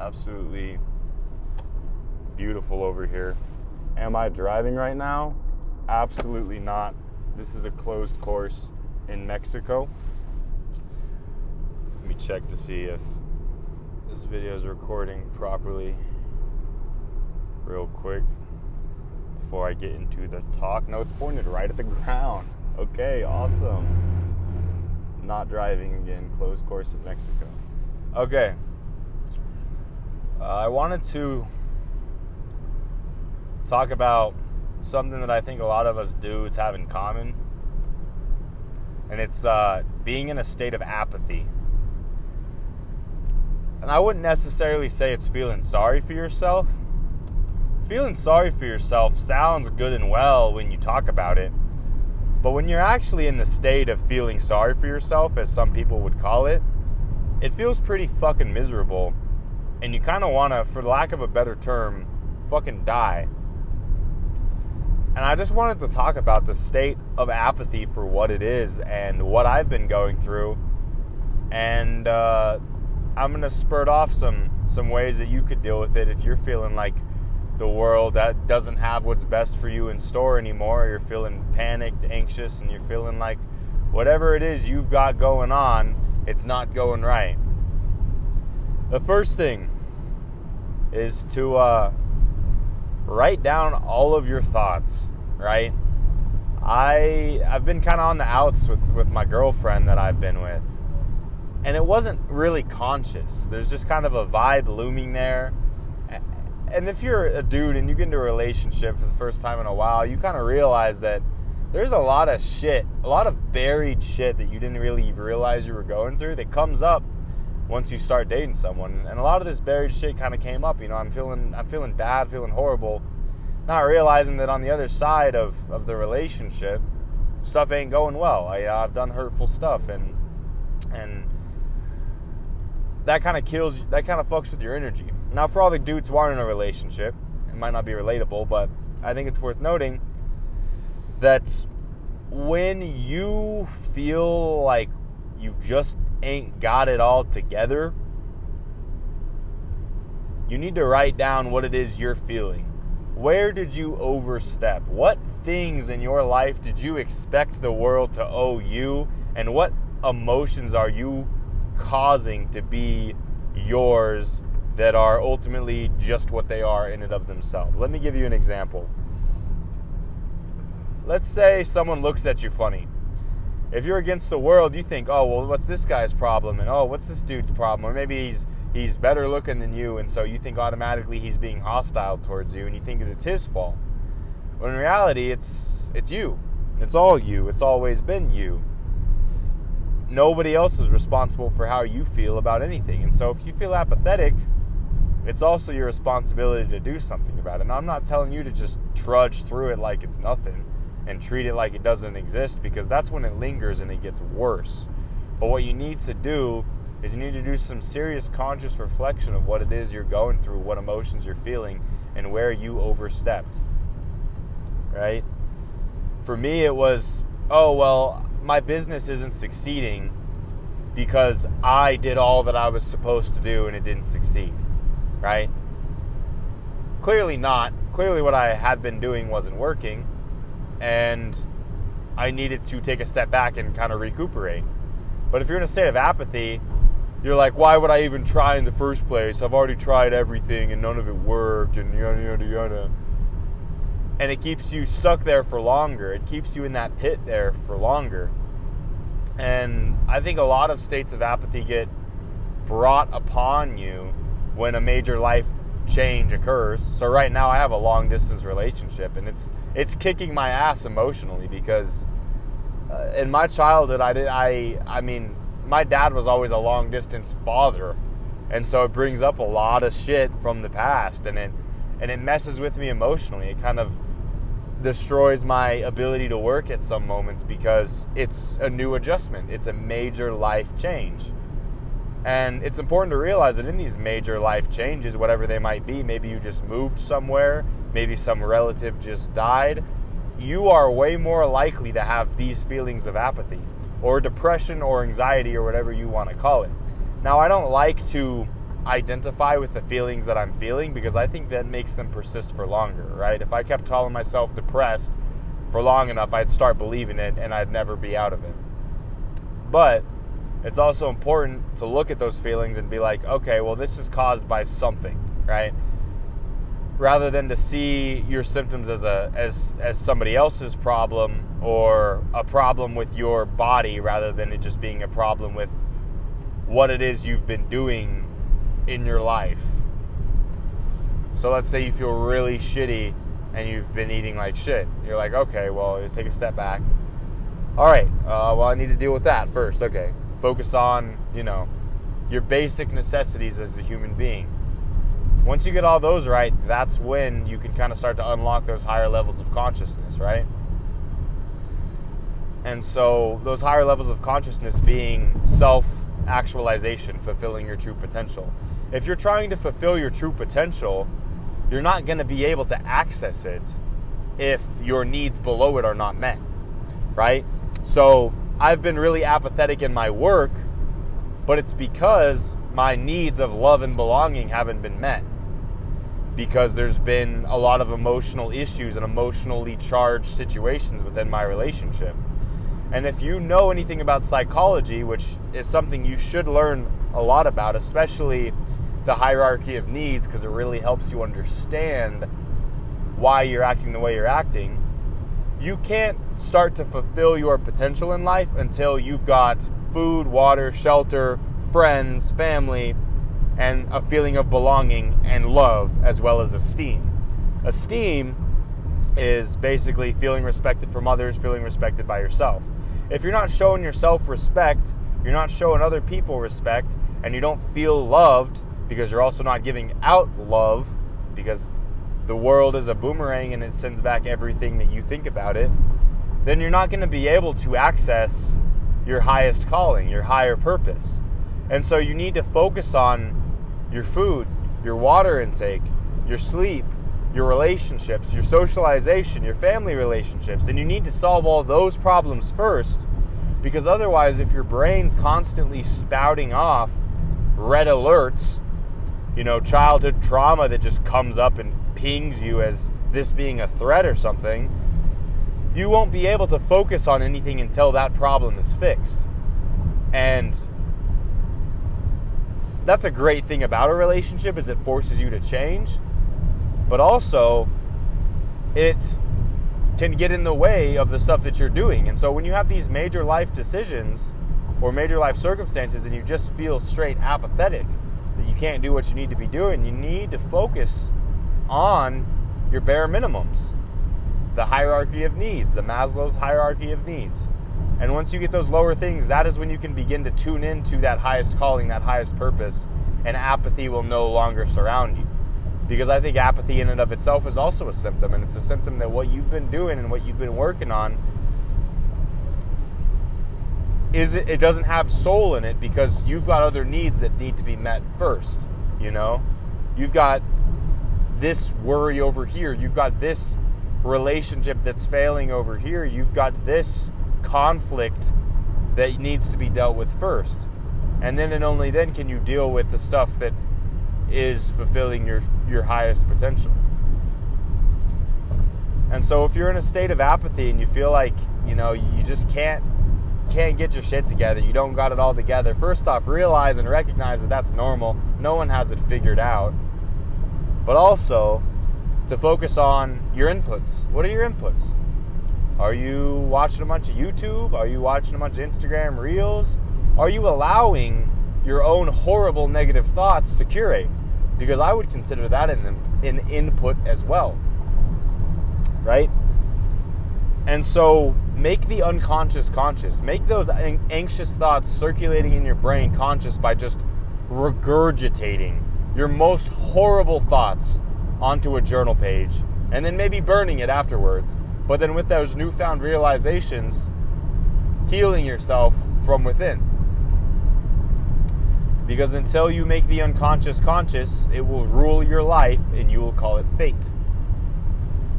absolutely beautiful over here. Am I driving right now? Absolutely not. This is a closed course in Mexico. Let me check to see if this video is recording properly real quick before I get into the talk. No, it's pointed right at the ground. Okay, awesome. Not driving again, closed course in Mexico. Okay. I wanted to talk about something that I think a lot of us dudes have in common. And it's being in a state of apathy. And I wouldn't necessarily say it's feeling sorry for yourself. Feeling sorry for yourself sounds good and well when you talk about it. But when you're actually in the state of feeling sorry for yourself, as some people would call it, it feels pretty fucking miserable. And you kind of want to, for lack of a better term, fucking die. And I just wanted to talk about the state of apathy for what it is and what I've been going through. And I'm going to spurt off some ways that you could deal with it if you're feeling like the world that doesn't have what's best for you in store anymore, or you're feeling panicked, anxious, and you're feeling like whatever it is you've got going on, it's not going right. The first thing is to write down all of your thoughts, right? I've been kind of on the outs with my girlfriend that I've been with, and it wasn't really conscious. There's just kind of a vibe looming there. And if you're a dude and you get into a relationship for the first time in a while, you kind of realize that there's a lot of shit, a lot of buried shit that you didn't really realize you were going through that comes up once you start dating someone. And a lot of this buried shit kind of came up. You know, I'm feeling bad, feeling horrible, not realizing that on the other side of the relationship, stuff ain't going well. I've done hurtful stuff, and that kind of fucks with your energy. Now, for all the dudes who aren't in a relationship, it might not be relatable, but I think it's worth noting that when you feel like you just ain't got it all together, you need to write down what it is you're feeling. Where did you overstep? What things in your life did you expect the world to owe you? And what emotions are you causing to be yours that are ultimately just what they are in and of themselves? Let me give you an example. Let's say someone looks at you funny. If you're against the world, you think, oh, well, what's this guy's problem? And, oh, what's this dude's problem? Or maybe he's better looking than you, and so you think automatically he's being hostile towards you, and you think that it's his fault. When in reality, it's you. It's all you. It's always been you. Nobody else is responsible for how you feel about anything. And so if you feel apathetic, it's also your responsibility to do something about it. Now, I'm not telling you to just trudge through it like it's nothing and treat it like it doesn't exist, because that's when it lingers and it gets worse. But what you need to do is you need to do some serious conscious reflection of what it is you're going through, what emotions you're feeling, and where you overstepped, right? For me, it was, oh, well, my business isn't succeeding because I did all that I was supposed to do and it didn't succeed, right? Clearly not. Clearly what I had been doing wasn't working, and I needed to take a step back and kind of recuperate. But if you're in a state of apathy, you're like, why would I even try in the first place? I've already tried everything and none of it worked, and yada, yada, yada. And it keeps you stuck there for longer. It keeps you in that pit there for longer. And I think a lot of states of apathy get brought upon you when a major life change occurs. So right now I have a long distance relationship, and it's kicking my ass emotionally, because in my childhood I mean my dad was always a long distance father, and so it brings up a lot of shit from the past, and it messes with me emotionally. It kind of destroys my ability to work at some moments, because it's a new adjustment. It's a major life change. And it's important to realize that in these major life changes, whatever they might be, maybe you just moved somewhere, maybe some relative just died, you are way more likely to have these feelings of apathy or depression or anxiety or whatever you want to call it. Now, I don't like to identify with the feelings that I'm feeling, because I think that makes them persist for longer, right? If I kept calling myself depressed for long enough, I'd start believing it and I'd never be out of it. But it's also important to look at those feelings and be like, okay, well, this is caused by something, right? Rather than to see your symptoms as somebody else's problem or a problem with your body, rather than it just being a problem with what it is you've been doing in your life. So let's say you feel really shitty and you've been eating like shit. You're like, okay, well, you take a step back. All right, well, I need to deal with that first. Okay, focus on, your basic necessities as a human being. Once you get all those right, that's when you can kind of start to unlock those higher levels of consciousness, right? And so those higher levels of consciousness being self-actualization, fulfilling your true potential. If you're trying to fulfill your true potential, you're not going to be able to access it if your needs below it are not met, right? So I've been really apathetic in my work, but it's because my needs of love and belonging haven't been met. Because there's been a lot of emotional issues and emotionally charged situations within my relationship. And if you know anything about psychology, which is something you should learn a lot about, especially the hierarchy of needs, because it really helps you understand why you're acting the way you're acting, you can't start to fulfill your potential in life until you've got food, water, shelter, friends, family, and a feeling of belonging and love, as well as esteem. Esteem is basically feeling respected from others, feeling respected by yourself. If you're not showing yourself respect, you're not showing other people respect, and you don't feel loved because you're also not giving out love, because the world is a boomerang and it sends back everything that you think about it, then you're not going to be able to access your highest calling, your higher purpose. And so you need to focus on your food, your water intake, your sleep, your relationships, your socialization, your family relationships. And you need to solve all those problems first, because otherwise, if your brain's constantly spouting off red alerts, childhood trauma that just comes up and pings you as this being a threat or something, you won't be able to focus on anything until that problem is fixed. And that's a great thing about a relationship, is it forces you to change, but also it can get in the way of the stuff that you're doing. And so when you have these major life decisions or major life circumstances and you just feel straight apathetic, that you can't do what you need to be doing, you need to focus on your bare minimums, the hierarchy of needs, the Maslow's hierarchy of needs. And once you get those lower things, that is when you can begin to tune into that highest calling, that highest purpose, and apathy will no longer surround you. Because I think apathy in and of itself is also a symptom, and it's a symptom that what you've been doing and what you've been working on, it doesn't have soul in it, because you've got other needs that need to be met first, You've got this worry over here, you've got this relationship that's failing over here, you've got this conflict that needs to be dealt with first. And then and only then can you deal with the stuff that is fulfilling your highest potential. And so if you're in a state of apathy and you feel like, you just can't get your shit together, you don't got it all together, first off, realize and recognize that that's normal. No one has it figured out. But also to focus on your inputs. What are your inputs? Are you watching a bunch of YouTube? Are you watching a bunch of Instagram Reels? Are you allowing your own horrible negative thoughts to curate? Because I would consider that an input as well, right? And so make the unconscious conscious. Make those anxious thoughts circulating in your brain conscious by just regurgitating your most horrible thoughts onto a journal page, and then maybe burning it afterwards. But then with those newfound realizations, healing yourself from within. Because until you make the unconscious conscious, it will rule your life and you will call it fate.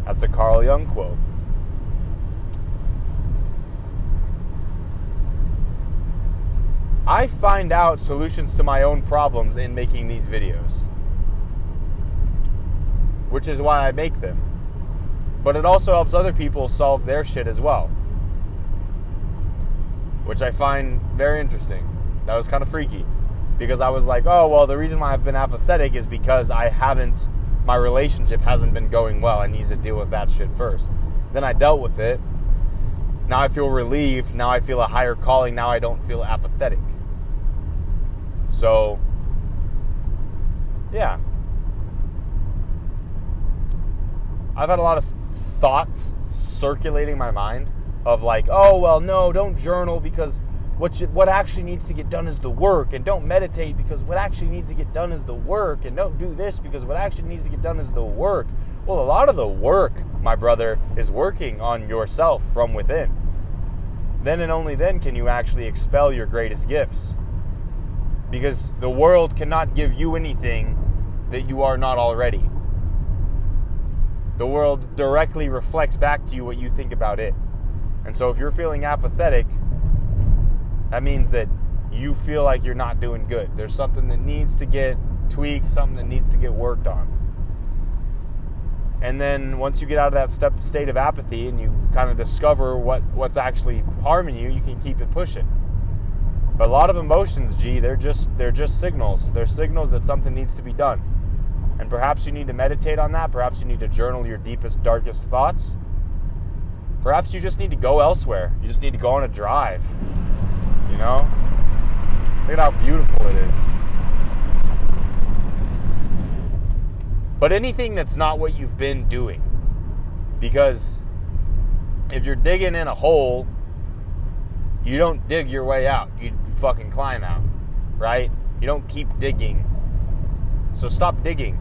That's a Carl Jung quote. I find out solutions to my own problems in making these videos, which is why I make them. But it also helps other people solve their shit as well, which I find very interesting. That was kind of freaky, because I was like, oh, well, the reason why I've been apathetic is because my relationship hasn't been going well. I need to deal with that shit first. Then I dealt with it. Now I feel relieved. Now I feel a higher calling. Now I don't feel apathetic. So, yeah. I've had a lot of thoughts circulating my mind of like, oh, well, no, don't journal because what actually needs to get done is the work, and don't meditate because what actually needs to get done is the work, and don't do this because what actually needs to get done is the work. Well, a lot of the work, my brother, is working on yourself from within. Then and only then can you actually expel your greatest gifts. Because the world cannot give you anything that you are not already. The world directly reflects back to you what you think about it. And so if you're feeling apathetic, that means that you feel like you're not doing good. There's something that needs to get tweaked, something that needs to get worked on. And then once you get out of that state of apathy and you kind of discover what's actually harming you, you can keep it pushing. But a lot of emotions, they're just signals. They're signals that something needs to be done. And perhaps you need to meditate on that. Perhaps you need to journal your deepest, darkest thoughts. Perhaps you just need to go elsewhere. You just need to go on a drive. You know? Look at how beautiful it is. But anything that's not what you've been doing. Because if you're digging in a hole, you don't dig your way out. You fucking climb out. Right? You don't keep digging. So stop digging.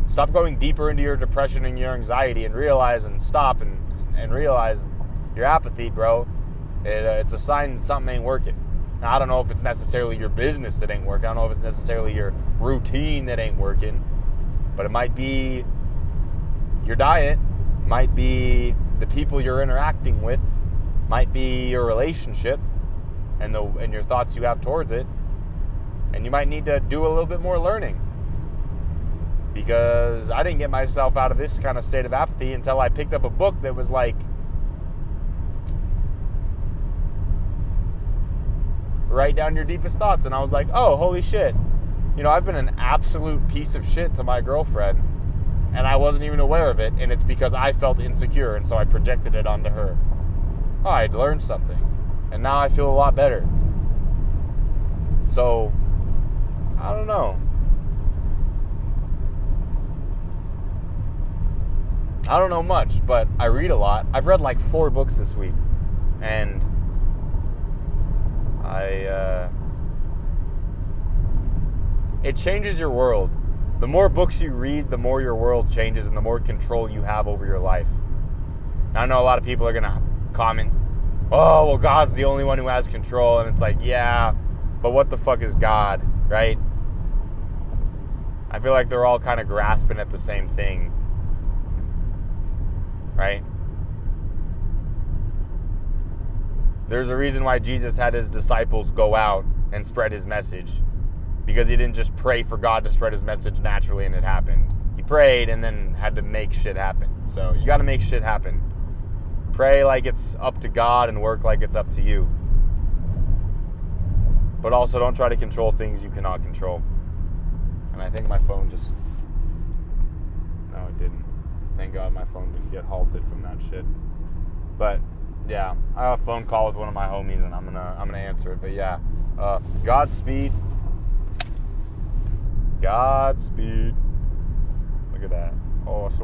Stop going deeper into your depression and your anxiety and realize and stop and realize your apathy, bro. It's a sign that something ain't working. Now, I don't know if it's necessarily your business that ain't working. I don't know if it's necessarily your routine that ain't working. But it might be your diet. It might be the people you're interacting with. It might be your relationship and your thoughts you have towards it. And you might need to do a little bit more learning. Because I didn't get myself out of this kind of state of apathy until I picked up a book that was like, write down your deepest thoughts. And I was like, oh, holy shit. You know, I've been an absolute piece of shit to my girlfriend, and I wasn't even aware of it, and it's because I felt insecure, and so I projected it onto her. Oh, I'd learned something, and now I feel a lot better. So, I don't know. I don't know much, but I read a lot. I've read like 4 books this week, and it changes your world. The more books you read, the more your world changes and the more control you have over your life. Now, I know a lot of people are going to comment, oh, well, God's the only one who has control. And it's like, yeah, but what the fuck is God, right? I feel like they're all kind of grasping at the same thing, right? There's a reason why Jesus had his disciples go out and spread his message. Because he didn't just pray for God to spread his message naturally and it happened. He prayed and then had to make shit happen. So you got to make shit happen. Pray like it's up to God and work like it's up to you. But also don't try to control things you cannot control. And I think my phone just... No, it didn't. Thank God my phone didn't get halted from that shit. But yeah, I have a phone call with one of my homies and I'm gonna answer it. But yeah, Godspeed. Godspeed. Look at that. Oh, so